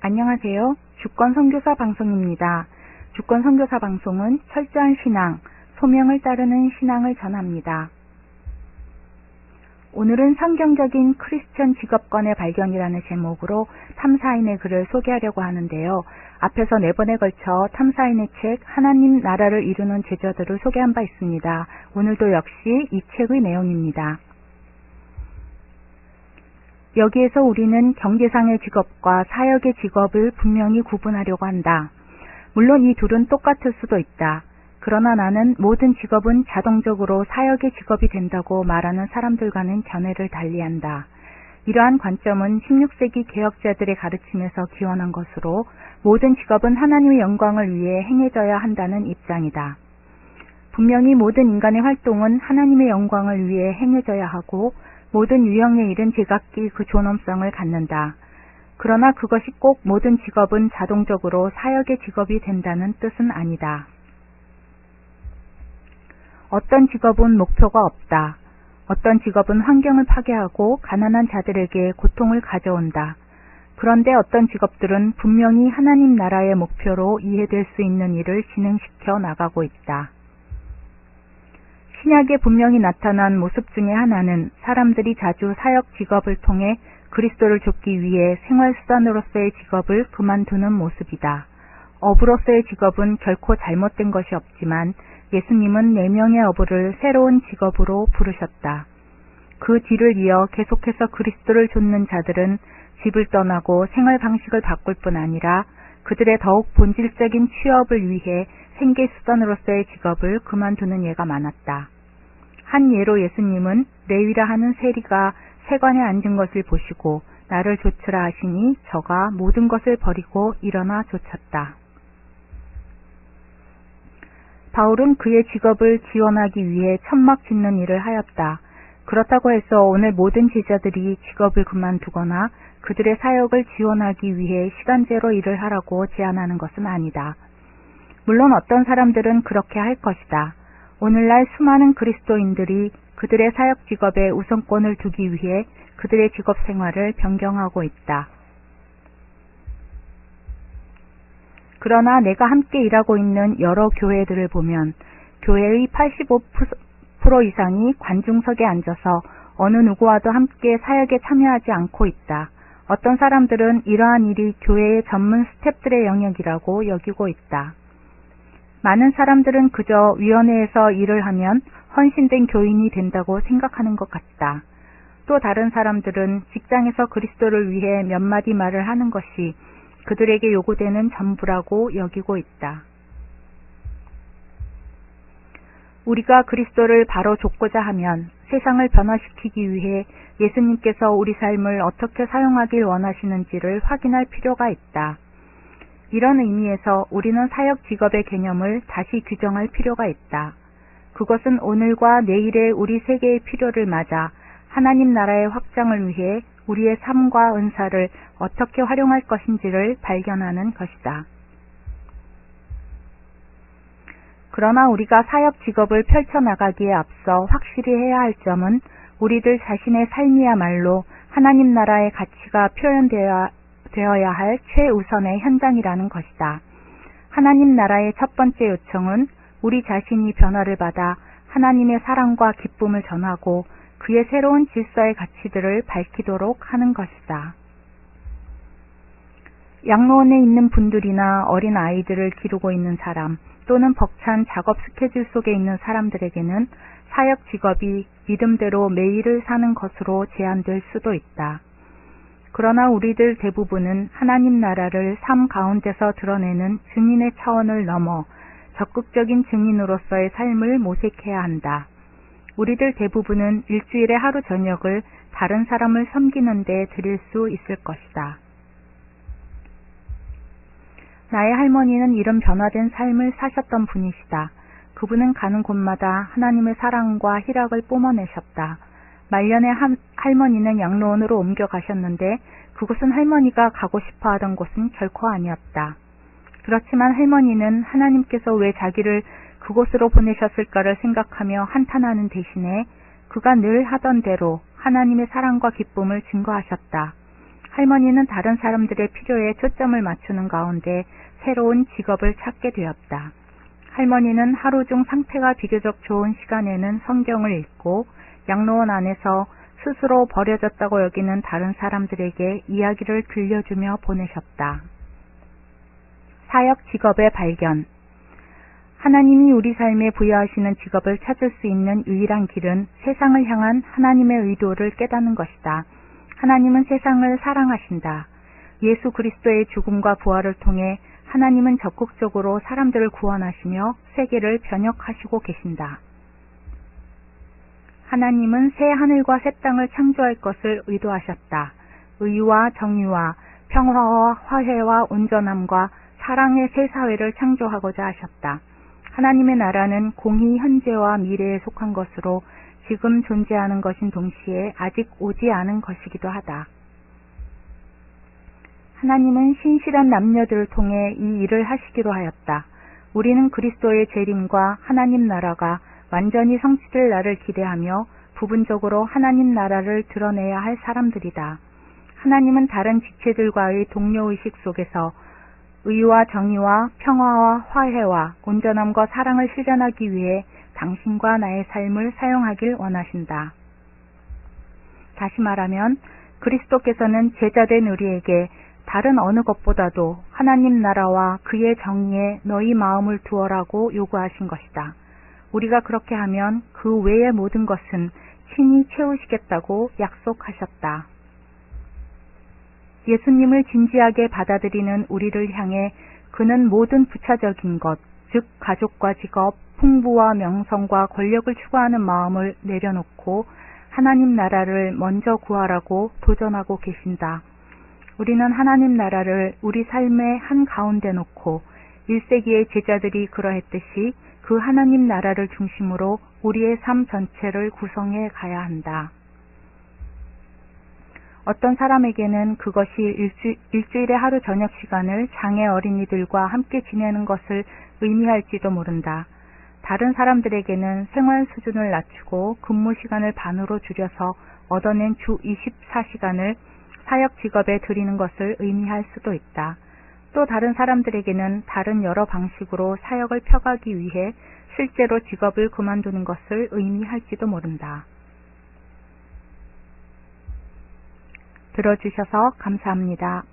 안녕하세요. 주권 선교사 방송입니다. 주권 선교사 방송은 철저한 신앙, 소명을 따르는 신앙을 전합니다. 오늘은 성경적인 크리스천 직업관의 발견이라는 제목으로 탐사인의 글을 소개하려고 하는데요. 앞에서 4번에 걸쳐 탐사인의 책 하나님 나라를 이루는 제자들을 소개한 바 있습니다. 오늘도 역시 이 책의 내용입니다. 여기에서 우리는 경제상의 직업과 사역의 직업을 분명히 구분하려고 한다. 물론 이 둘은 똑같을 수도 있다. 그러나 나는 모든 직업은 자동적으로 사역의 직업이 된다고 말하는 사람들과는 견해를 달리한다. 이러한 관점은 16세기 개혁자들의 가르침에서 기원한 것으로 모든 직업은 하나님의 영광을 위해 행해져야 한다는 입장이다. 분명히 모든 인간의 활동은 하나님의 영광을 위해 행해져야 하고 모든 유형의 일은 제각기 그 존엄성을 갖는다. 그러나 그것이 꼭 모든 직업은 자동적으로 사역의 직업이 된다는 뜻은 아니다. 어떤 직업은 목표가 없다. 어떤 직업은 환경을 파괴하고 가난한 자들에게 고통을 가져온다. 그런데 어떤 직업들은 분명히 하나님 나라의 목표로 이해될 수 있는 일을 진행시켜 나가고 있다. 신약에 분명히 나타난 모습 중에 하나는 사람들이 자주 사역 직업을 통해 그리스도를 좇기 위해 생활수단으로서의 직업을 그만두는 모습이다. 어부로서의 직업은 결코 잘못된 것이 없지만 예수님은 4명의 어부를 새로운 직업으로 부르셨다. 그 뒤를 이어 계속해서 그리스도를 좇는 자들은 집을 떠나고 생활 방식을 바꿀 뿐 아니라 그들의 더욱 본질적인 취업을 위해 생계수단으로서의 직업을 그만두는 예가 많았다. 한 예로 예수님은 레위라 하는 세리가 세관에 앉은 것을 보시고 나를 좇으라 하시니 저가 모든 것을 버리고 일어나 좇았다. 바울은 그의 직업을 지원하기 위해 천막 짓는 일을 하였다. 그렇다고 해서 오늘 모든 제자들이 직업을 그만두거나 그들의 사역을 지원하기 위해 시간제로 일을 하라고 제안하는 것은 아니다. 물론 어떤 사람들은 그렇게 할 것이다. 오늘날 수많은 그리스도인들이 그들의 사역 직업에 우선권을 두기 위해 그들의 직업 생활을 변경하고 있다. 그러나 내가 함께 일하고 있는 여러 교회들을 보면 교회의 85% 이상이 관중석에 앉아서 어느 누구와도 함께 사역에 참여하지 않고 있다. 어떤 사람들은 이러한 일이 교회의 전문 스태프들의 영역이라고 여기고 있다. 많은 사람들은 그저 위원회에서 일을 하면 헌신된 교인이 된다고 생각하는 것 같다. 또 다른 사람들은 직장에서 그리스도를 위해 몇 마디 말을 하는 것이 그들에게 요구되는 전부라고 여기고 있다. 우리가 그리스도를 바로 좇고자 하면 세상을 변화시키기 위해 예수님께서 우리 삶을 어떻게 사용하길 원하시는지를 확인할 필요가 있다. 이런 의미에서 우리는 사역 직업의 개념을 다시 규정할 필요가 있다. 그것은 오늘과 내일의 우리 세계의 필요를 맞아 하나님 나라의 확장을 위해 우리의 삶과 은사를 어떻게 활용할 것인지를 발견하는 것이다. 그러나 우리가 사역 직업을 펼쳐나가기에 앞서 확실히 해야 할 점은 우리들 자신의 삶이야말로 하나님 나라의 가치가 표현되어야 할 최우선의 현장이라는 것이다. 하나님 나라의 첫 번째 요청은 우리 자신이 변화를 받아 하나님의 사랑과 기쁨을 전하고 그의 새로운 질서의 가치들을 밝히도록 하는 것이다. 양로원에 있는 분들이나 어린 아이들을 기르고 있는 사람 또는 벅찬 작업 스케줄 속에 있는 사람들에게는 사역 직업이 믿음대로 매일을 사는 것으로 제한될 수도 있다. 그러나 우리들 대부분은 하나님 나라를 삶 가운데서 드러내는 증인의 차원을 넘어 적극적인 증인으로서의 삶을 모색해야 한다. 우리들 대부분은 일주일의 하루 저녁을 다른 사람을 섬기는 데 드릴 수 있을 것이다. 나의 할머니는 이런 변화된 삶을 사셨던 분이시다. 그분은 가는 곳마다 하나님의 사랑과 희락을 뿜어내셨다. 말년에 할머니는 양로원으로 옮겨가셨는데 그곳은 할머니가 가고 싶어 하던 곳은 결코 아니었다. 그렇지만 할머니는 하나님께서 왜 자기를 그곳으로 보내셨을까를 생각하며 한탄하는 대신에 그가 늘 하던 대로 하나님의 사랑과 기쁨을 증거하셨다. 할머니는 다른 사람들의 필요에 초점을 맞추는 가운데 새로운 직업을 찾게 되었다. 할머니는 하루 중 상태가 비교적 좋은 시간에는 성경을 읽고 양로원 안에서 스스로 버려졌다고 여기는 다른 사람들에게 이야기를 들려주며 보내셨다. 사역 직업의 발견. 하나님이 우리 삶에 부여하시는 직업을 찾을 수 있는 유일한 길은 세상을 향한 하나님의 의도를 깨닫는 것이다. 하나님은 세상을 사랑하신다. 예수 그리스도의 죽음과 부활을 통해 하나님은 적극적으로 사람들을 구원하시며 세계를 변혁하시고 계신다. 하나님은 새 하늘과 새 땅을 창조할 것을 의도하셨다. 의와 정의와 평화와 화해와 온전함과 사랑의 새 사회를 창조하고자 하셨다. 하나님의 나라는 공의, 현재와 미래에 속한 것으로 지금 존재하는 것인 동시에 아직 오지 않은 것이기도 하다. 하나님은 신실한 남녀들을 통해 이 일을 하시기로 하였다. 우리는 그리스도의 재림과 하나님 나라가 완전히 성취될 날을 기대하며 부분적으로 하나님 나라를 드러내야 할 사람들이다. 하나님은 다른 지체들과의 동료의식 속에서 의와 정의와 평화와 화해와 온전함과 사랑을 실현하기 위해 당신과 나의 삶을 사용하길 원하신다. 다시 말하면 그리스도께서는 제자된 우리에게 다른 어느 것보다도 하나님 나라와 그의 정의에 너희 마음을 두어라고 요구하신 것이다. 우리가 그렇게 하면 그 외의 모든 것은 친히 채우시겠다고 약속하셨다. 예수님을 진지하게 받아들이는 우리를 향해 그는 모든 부차적인 것, 즉 가족과 직업, 풍부와 명성과 권력을 추구하는 마음을 내려놓고 하나님 나라를 먼저 구하라고 도전하고 계신다. 우리는 하나님 나라를 우리 삶의 한가운데 놓고 1세기의 제자들이 그러했듯이 그 하나님 나라를 중심으로 우리의 삶 전체를 구성해 가야 한다. 어떤 사람에게는 그것이 일주일의 하루 저녁 시간을 장애 어린이들과 함께 지내는 것을 의미할지도 모른다. 다른 사람들에게는 생활 수준을 낮추고 근무 시간을 반으로 줄여서 얻어낸 주 24시간을 사역 직업에 드리는 것을 의미할 수도 있다. 또 다른 사람들에게는 다른 여러 방식으로 사역을 펴가기 위해 실제로 직업을 그만두는 것을 의미할지도 모른다. 들어주셔서 감사합니다.